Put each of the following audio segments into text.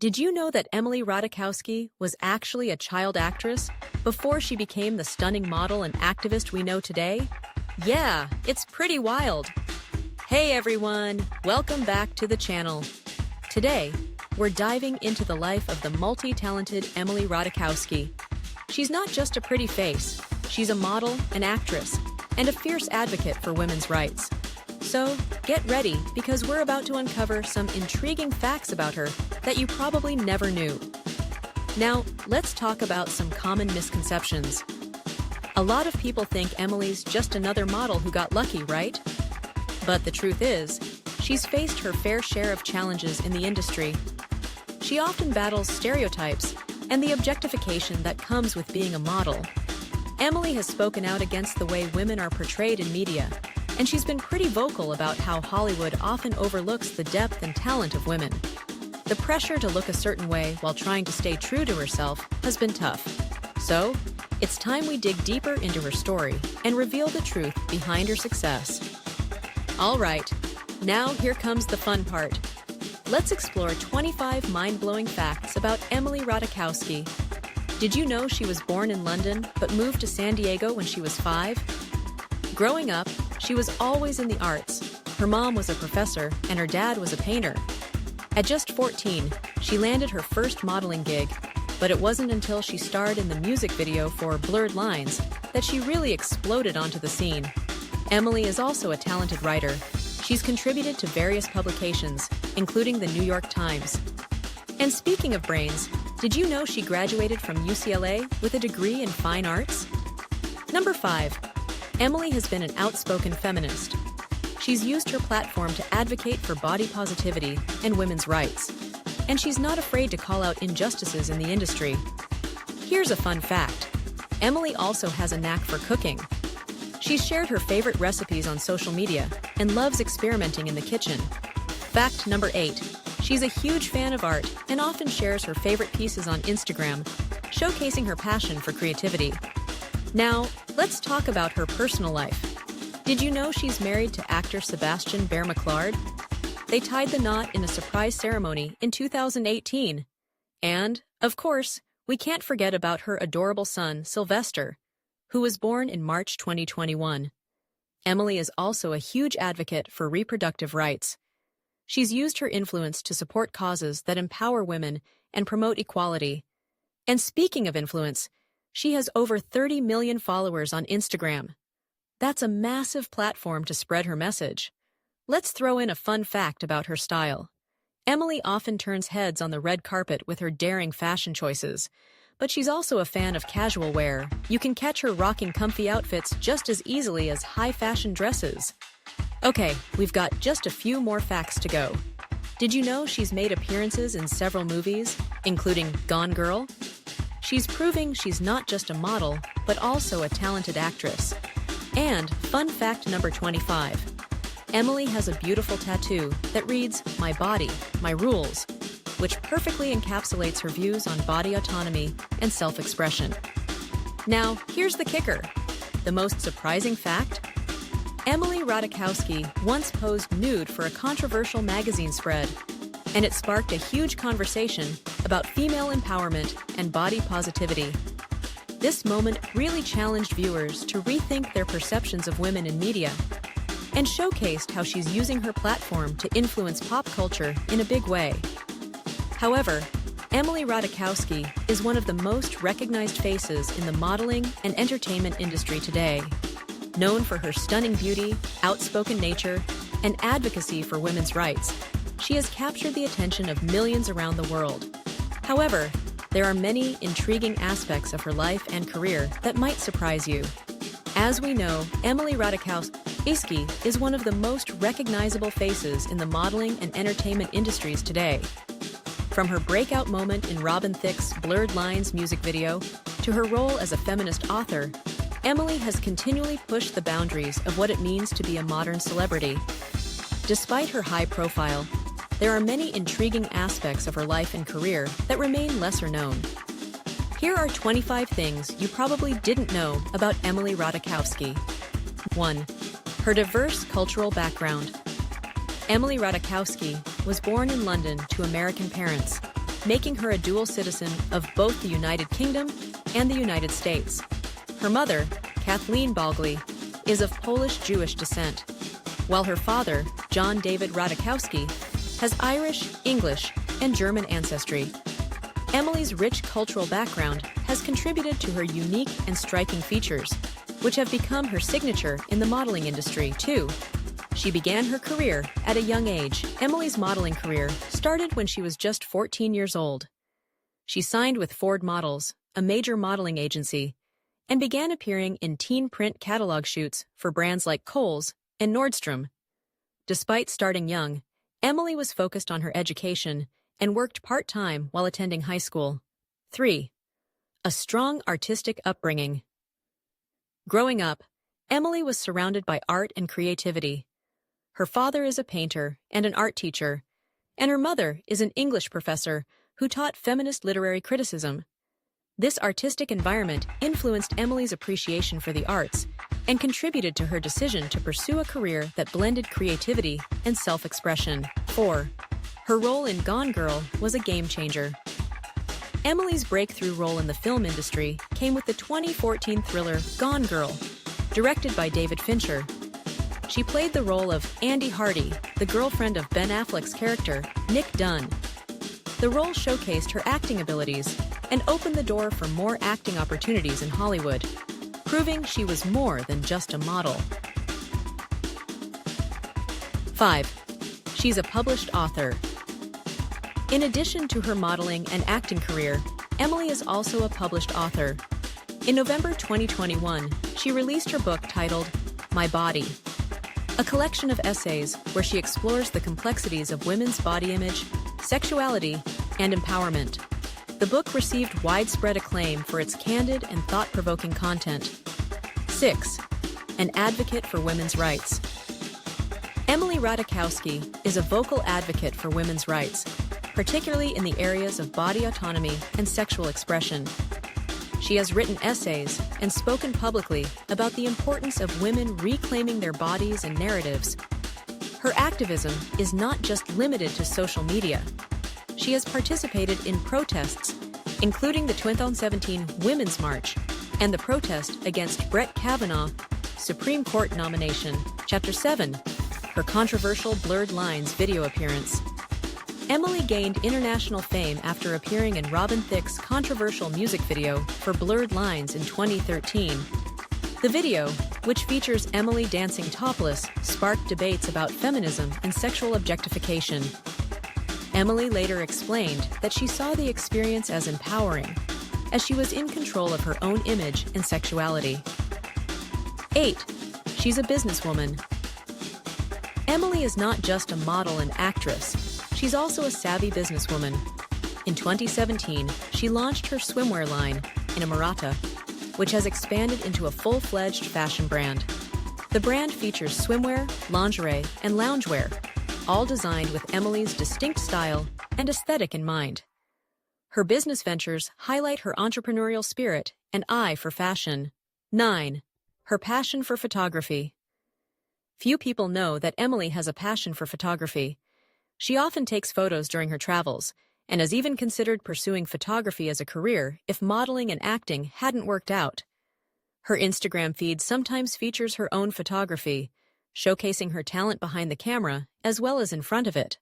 Did you know that Emily Ratajkowski was actually a child actress before she became the stunning model and activist we know today? Yeah, it's pretty wild. Hey everyone, welcome back to the channel. Today, we're diving into the life of the multi-talented Emily Ratajkowski. She's not just a pretty face, she's a model, an actress, and a fierce advocate for women's rights. So, get ready because we're about to uncover some intriguing facts about her that you probably never knew. Now, let's talk about some common misconceptions. A lot of people think Emily's just another model who got lucky, right? But the truth is, she's faced her fair share of challenges in the industry. She often battles stereotypes and the objectification that comes with being a model. Emily has spoken out against the way women are portrayed in media, and she's been pretty vocal about how Hollywood often overlooks the depth and talent of women. The pressure to look a certain way while trying to stay true to herself has been tough. So, it's time we dig deeper into her story and reveal the truth behind her success. All right, now here comes the fun part. Let's explore 25 mind-blowing facts about Emily Ratajkowski. Did you know she was born in London but moved to San Diego when she was 5? Growing up, she was always in the arts. Her mom was a professor and her dad was a painter. At just 14, she landed her first modeling gig, but it wasn't until she starred in the music video for Blurred Lines that she really exploded onto the scene. Emily is also a talented writer. She's contributed to various publications, including the New York Times. And speaking of brains, did you know she graduated from UCLA with a degree in fine arts? Number 5. Emily has been an outspoken feminist. She's used her platform to advocate for body positivity and women's rights. And she's not afraid to call out injustices in the industry. Here's a fun fact. Emily also has a knack for cooking. She's shared her favorite recipes on social media and loves experimenting in the kitchen. Fact number 8. She's a huge fan of art and often shares her favorite pieces on Instagram, showcasing her passion for creativity. Now, let's talk about her personal life. Did you know she's married to actor Sebastian Bear McLeod? They tied the knot in a surprise ceremony in 2018. And, of course, we can't forget about her adorable son, Sylvester, who was born in March 2021. Emily is also a huge advocate for reproductive rights. She's used her influence to support causes that empower women and promote equality. And speaking of influence, she has over 30 million followers on Instagram. That's a massive platform to spread her message. Let's throw in a fun fact about her style. Emily often turns heads on the red carpet with her daring fashion choices, but she's also a fan of casual wear. You can catch her rocking comfy outfits just as easily as high-fashion dresses. Okay, we've got just a few more facts to go. Did you know she's made appearances in several movies, including Gone Girl? She's proving she's not just a model, but also a talented actress. And fun fact number 25. Emily has a beautiful tattoo that reads, "My body, my rules," which perfectly encapsulates her views on body autonomy and self-expression. Now, here's the kicker. The most surprising fact? Emily Ratajkowski once posed nude for a controversial magazine spread, and it sparked a huge conversation about female empowerment and body positivity. This moment really challenged viewers to rethink their perceptions of women in media and showcased how she's using her platform to influence pop culture in a big way. However, Emily Ratajkowski is one of the most recognized faces in the modeling and entertainment industry today. Known for her stunning beauty, outspoken nature, and advocacy for women's rights, she has captured the attention of millions around the world. However, there are many intriguing aspects of her life and career that might surprise you. As we know, Emily Ratajkowski is one of the most recognizable faces in the modeling and entertainment industries today. From her breakout moment in Robin Thicke's Blurred Lines music video to her role as a feminist author, Emily has continually pushed the boundaries of what it means to be a modern celebrity. Despite her high profile, there are many intriguing aspects of her life and career that remain lesser known. Here are 25 things you probably didn't know about Emily Ratajkowski. 1. Her diverse cultural background. Emily Ratajkowski was born in London to American parents. making her a dual citizen of both the United Kingdom and the United States. Her mother, Kathleen Balgley, is of Polish-Jewish descent, while her father, John David Ratajkowski, has Irish, English, and German ancestry. Emily's rich cultural background has contributed to her unique and striking features, which have become her signature in the modeling industry, too. She began her career at a young age. Emily's modeling career started when she was just 14 years old. She signed with Ford Models, a major modeling agency, and began appearing in teen print catalog shoots for brands like Kohl's and Nordstrom. Despite starting young, Emily was focused on her education and worked part-time while attending high school. 3. A strong artistic upbringing. Growing up, Emily was surrounded by art and creativity. Her father is a painter and an art teacher, and her mother is an English professor who taught feminist literary criticism. This artistic environment influenced Emily's appreciation for the arts and contributed to her decision to pursue a career that blended creativity and self-expression. 4. Her role in Gone Girl was a game changer. Emily's breakthrough role in the film industry came with the 2014 thriller Gone Girl, directed by David Fincher. She played the role of Andy Hardy, the girlfriend of Ben Affleck's character, Nick Dunn. The role showcased her acting abilities and opened the door for more acting opportunities in Hollywood, proving she was more than just a model. 5. She's a published author. In addition to her modeling and acting career, Emily is also a published author. In November 2021, she released her book titled My Body, a collection of essays where she explores the complexities of women's body image, sexuality, and empowerment. The book received widespread acclaim for its candid and thought-provoking content. 6. An advocate for women's rights. Emily Ratajkowski is a vocal advocate for women's rights, particularly in the areas of body autonomy and sexual expression. She has written essays and spoken publicly about the importance of women reclaiming their bodies and narratives. Her activism is not just limited to social media. She has participated in protests, including the 2017 Women's March and the protest against Brett Kavanaugh's Supreme Court nomination. Chapter 7. Her controversial Blurred Lines video appearance. Emily gained international fame after appearing in Robin Thicke's controversial music video for Blurred Lines in 2013. The video, which features Emily dancing topless, sparked debates about feminism and sexual objectification. Emily later explained that she saw the experience as empowering, as she was in control of her own image and sexuality. 8. She's a businesswoman. Emily is not just a model and actress. She's also a savvy businesswoman. In 2017, she launched her swimwear line, Inamarata, which has expanded into a full-fledged fashion brand. The brand features swimwear, lingerie, and loungewear, all designed with Emily's distinct style and aesthetic in mind. Her business ventures highlight her entrepreneurial spirit and eye for fashion. 9. Her passion for photography. Few people know that Emily has a passion for photography. She often takes photos during her travels, and has even considered pursuing photography as a career if modeling and acting hadn't worked out. Her Instagram feed sometimes features her own photography, showcasing her talent behind the camera as well as in front of it.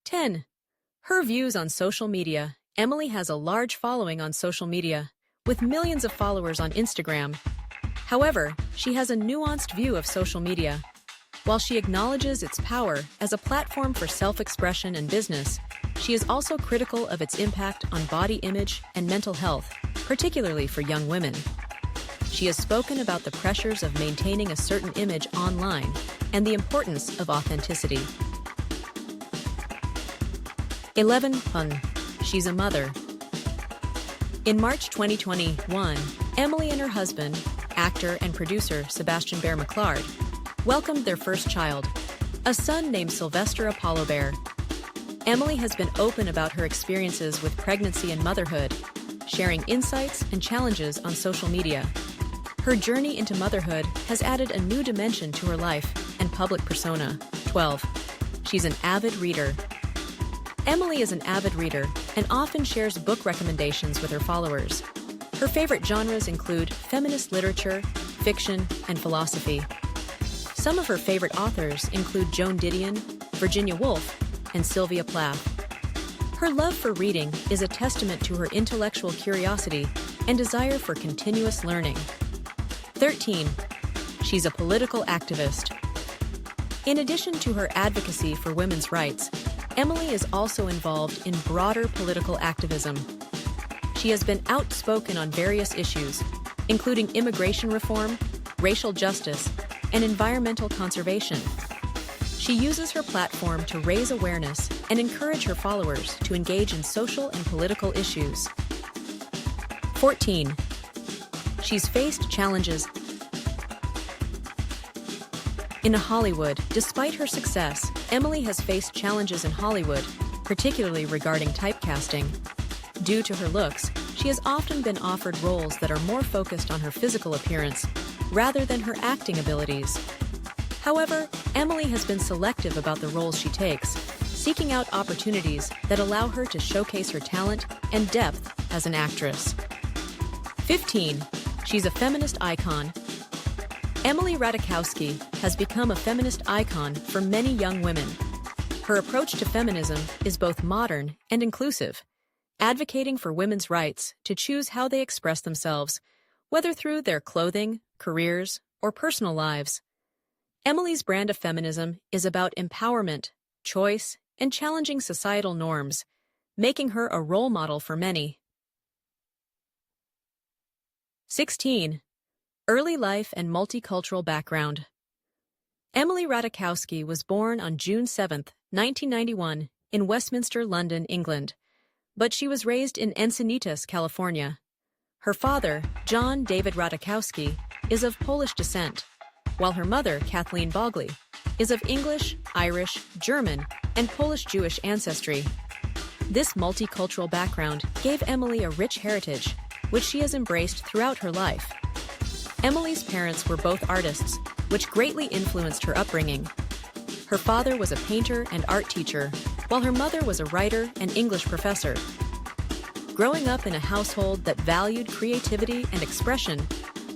10. Her views on social media. Emily has a large following on social media, with millions of followers on Instagram. However, she has a nuanced view of social media. While she acknowledges its power as a platform for self-expression and business, she is also critical of its impact on body image and mental health, particularly for young women. She has spoken about the pressures of maintaining a certain image online and the importance of authenticity. 11. She's a mother. In March 2021, Emily and her husband, actor and producer Sebastian Bear McLeod, welcomed their first child, a son named Sylvester Apollo Bear. Emily has been open about her experiences with pregnancy and motherhood, sharing insights and challenges on social media. Her journey into motherhood has added a new dimension to her life and public persona. 12. She's an avid reader. Emily is an avid reader and often shares book recommendations with her followers. Her favorite genres include feminist literature, fiction, and philosophy. Some of her favorite authors include Joan Didion, Virginia Woolf, and Sylvia Plath. Her love for reading is a testament to her intellectual curiosity and desire for continuous learning. 13. She's a political activist. In addition to her advocacy for women's rights, Emily is also involved in broader political activism. She has been outspoken on various issues, including immigration reform, racial justice, and environmental conservation. She uses her platform to raise awareness and encourage her followers to engage in social and political issues. 14. She's faced challenges in Hollywood. Despite her success, Emily has faced challenges in Hollywood, particularly regarding typecasting. Due to her looks, she has often been offered roles that are more focused on her physical appearance rather than her acting abilities. However, Emily has been selective about the roles she takes, seeking out opportunities that allow her to showcase her talent and depth as an actress. 15. She's a feminist icon. Emily Ratajkowski has become a feminist icon for many young women. Her approach to feminism is both modern and inclusive, advocating for women's rights to choose how they express themselves, whether through their clothing, careers, or personal lives. Emily's brand of feminism is about empowerment, choice, and challenging societal norms, making her a role model for many. 16. Early life and multicultural background. Emily Ratajkowski was born on June 7, 1991, in Westminster, London, England, but she was raised in Encinitas, California. Her father, John David Ratajkowski, is of Polish descent, while her mother, Kathleen Bogley, is of English, Irish, German, and Polish Jewish ancestry. This multicultural background gave Emily a rich heritage, which she has embraced throughout her life. Emily's parents were both artists, which greatly influenced her upbringing. Her father was a painter and art teacher, while her mother was a writer and English professor. Growing up in a household that valued creativity and expression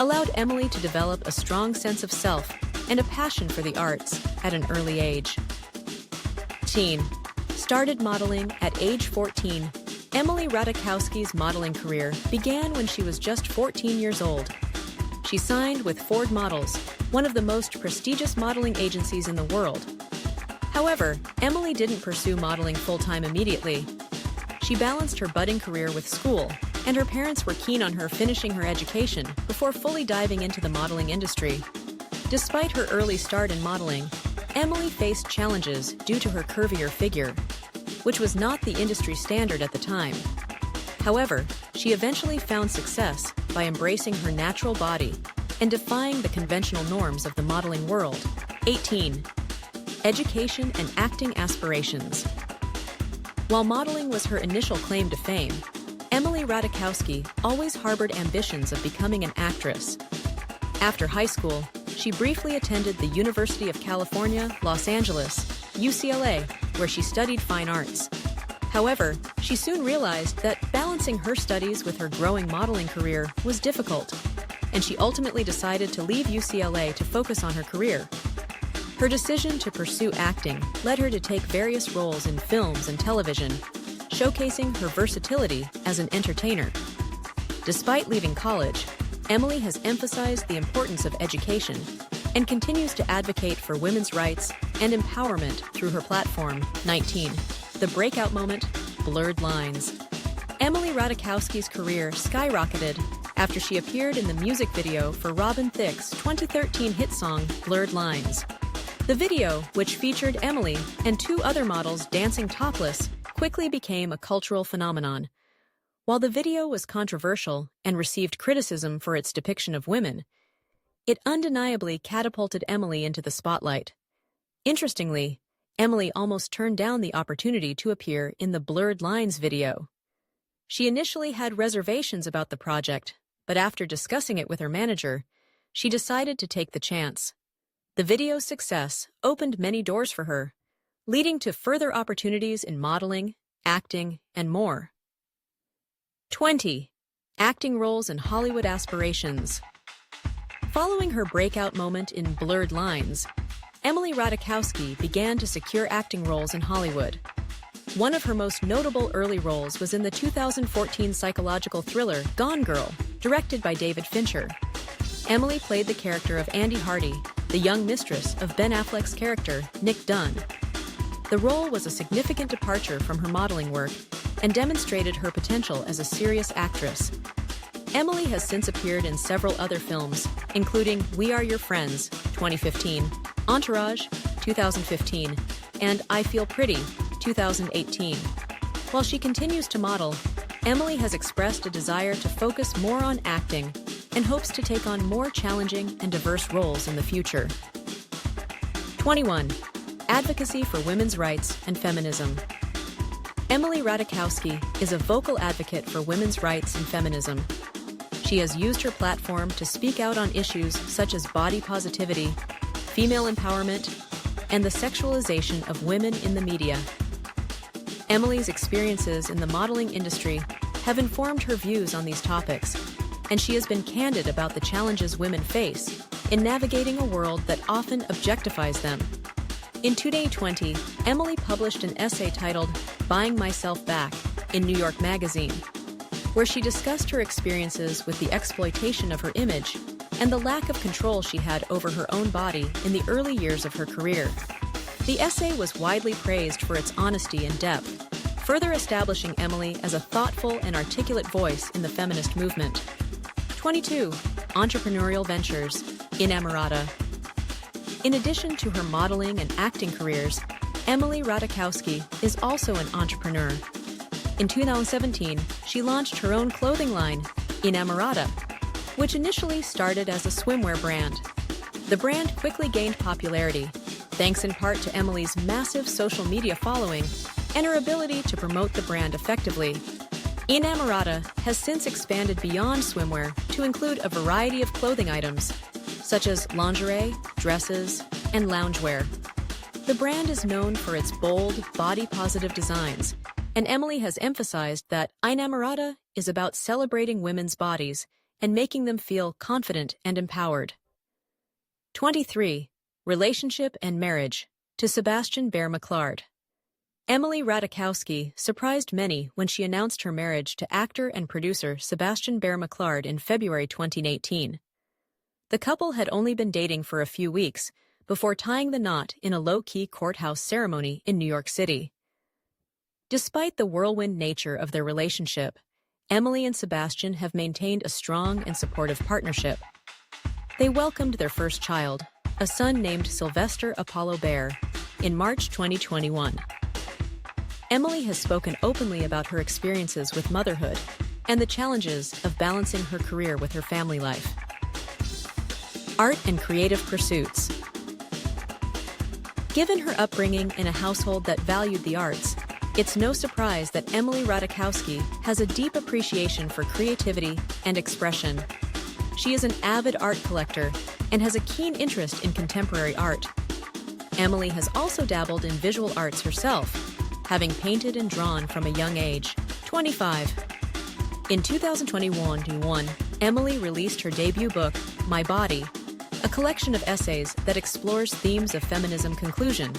allowed Emily to develop a strong sense of self and a passion for the arts at an early age. Teen. Started modeling at age 14. Emily Ratajkowski's modeling career began when she was just 14 years old. She signed with Ford Models, one of the most prestigious modeling agencies in the world. However, Emily didn't pursue modeling full-time immediately. She balanced her budding career with school, and her parents were keen on her finishing her education before fully diving into the modeling industry. Despite her early start in modeling, Emily faced challenges due to her curvier figure, which was not the industry standard at the time. However, she eventually found success by embracing her natural body and defying the conventional norms of the modeling world. 18. Education and acting aspirations. While modeling was her initial claim to fame, Emily Ratajkowski always harbored ambitions of becoming an actress. After high school, she briefly attended the University of California, Los Angeles, UCLA, where she studied fine arts. However, she soon realized that balancing her studies with her growing modeling career was difficult, and she ultimately decided to leave UCLA to focus on her career. Her decision to pursue acting led her to take various roles in films and television, showcasing her versatility as an entertainer. Despite leaving college, Emily has emphasized the importance of education and continues to advocate for women's rights and empowerment through her platform. 19. The breakout moment, blurred lines. Emily Ratajkowski's career skyrocketed after she appeared in the music video for Robin Thicke's 2013 hit song, Blurred Lines. The video, which featured Emily and two other models dancing topless, quickly became a cultural phenomenon. While the video was controversial and received criticism for its depiction of women, it undeniably catapulted Emily into the spotlight. Interestingly, Emily almost turned down the opportunity to appear in the Blurred Lines video. She initially had reservations about the project, but after discussing it with her manager, she decided to take the chance. The video's success opened many doors for her, leading to further opportunities in modeling, acting, and more. 20. Acting roles and Hollywood aspirations. Following her breakout moment in Blurred Lines, Emily Ratajkowski began to secure acting roles in Hollywood. One of her most notable early roles was in the 2014 psychological thriller Gone Girl, directed by David Fincher. Emily played the character of Andy Hardy, the young mistress of Ben Affleck's character, Nick Dunn. The role was a significant departure from her modeling work and demonstrated her potential as a serious actress. Emily has since appeared in several other films, including We Are Your Friends, 2015, Entourage, 2015, and I Feel Pretty, 2018. While she continues to model, Emily has expressed a desire to focus more on acting and hopes to take on more challenging and diverse roles in the future. 21. Advocacy for women's rights and feminism. Emily Ratajkowski is a vocal advocate for women's rights and feminism. She has used her platform to speak out on issues such as body positivity, female empowerment, and the sexualization of women in the media. Emily's experiences in the modeling industry have informed her views on these topics, and she has been candid about the challenges women face in navigating a world that often objectifies them. In 2020, Emily published an essay titled Buying Myself Back in New York Magazine, where she discussed her experiences with the exploitation of her image and the lack of control she had over her own body in the early years of her career. The essay was widely praised for its honesty and depth, further establishing Emily as a thoughtful and articulate voice in the feminist movement. 22. Entrepreneurial ventures. Inamorata. In addition to her modeling and acting careers, Emily Ratajkowski is also an entrepreneur. In 2017, she launched her own clothing line, Inamorata, which initially started as a swimwear brand. The brand quickly gained popularity, thanks in part to Emily's massive social media following and her ability to promote the brand effectively. Inamorata has since expanded beyond swimwear to include a variety of clothing items, such as lingerie, dresses, and loungewear. The brand is known for its bold, body-positive designs, and Emily has emphasized that Inamorata is about celebrating women's bodies and making them feel confident and empowered. 23. Relationship and marriage. To Sebastian Bear-McClard. Emily Ratajkowski surprised many when she announced her marriage to actor and producer Sebastian Bear-McClard in February 2018. The couple had only been dating for a few weeks before tying the knot in a low-key courthouse ceremony in New York City. Despite the whirlwind nature of their relationship, Emily and Sebastian have maintained a strong and supportive partnership. They welcomed their first child, a son named Sylvester Apollo Bear, in March 2021. Emily has spoken openly about her experiences with motherhood and the challenges of balancing her career with her family life. Art and creative pursuits. Given her upbringing in a household that valued the arts, it's no surprise that Emily Ratajkowski has a deep appreciation for creativity and expression. She is an avid art collector and has a keen interest in contemporary art. Emily has also dabbled in visual arts herself, having painted and drawn from a young age. 25. In 2021, Emily released her debut book, My Body, a collection of essays that explores themes of feminism conclusion.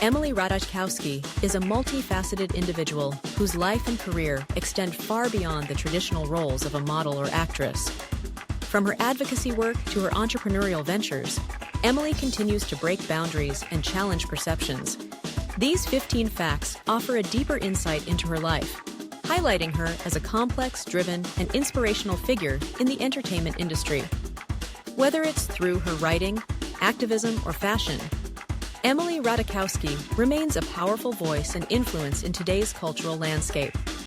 Emily Ratajkowski is a multifaceted individual whose life and career extend far beyond the traditional roles of a model or actress. From her advocacy work to her entrepreneurial ventures, Emily continues to break boundaries and challenge perceptions. These 15 facts offer a deeper insight into her life, highlighting her as a complex, driven, and inspirational figure in the entertainment industry. Whether it's through her writing, activism, or fashion, Emily Ratajkowski remains a powerful voice and influence in today's cultural landscape.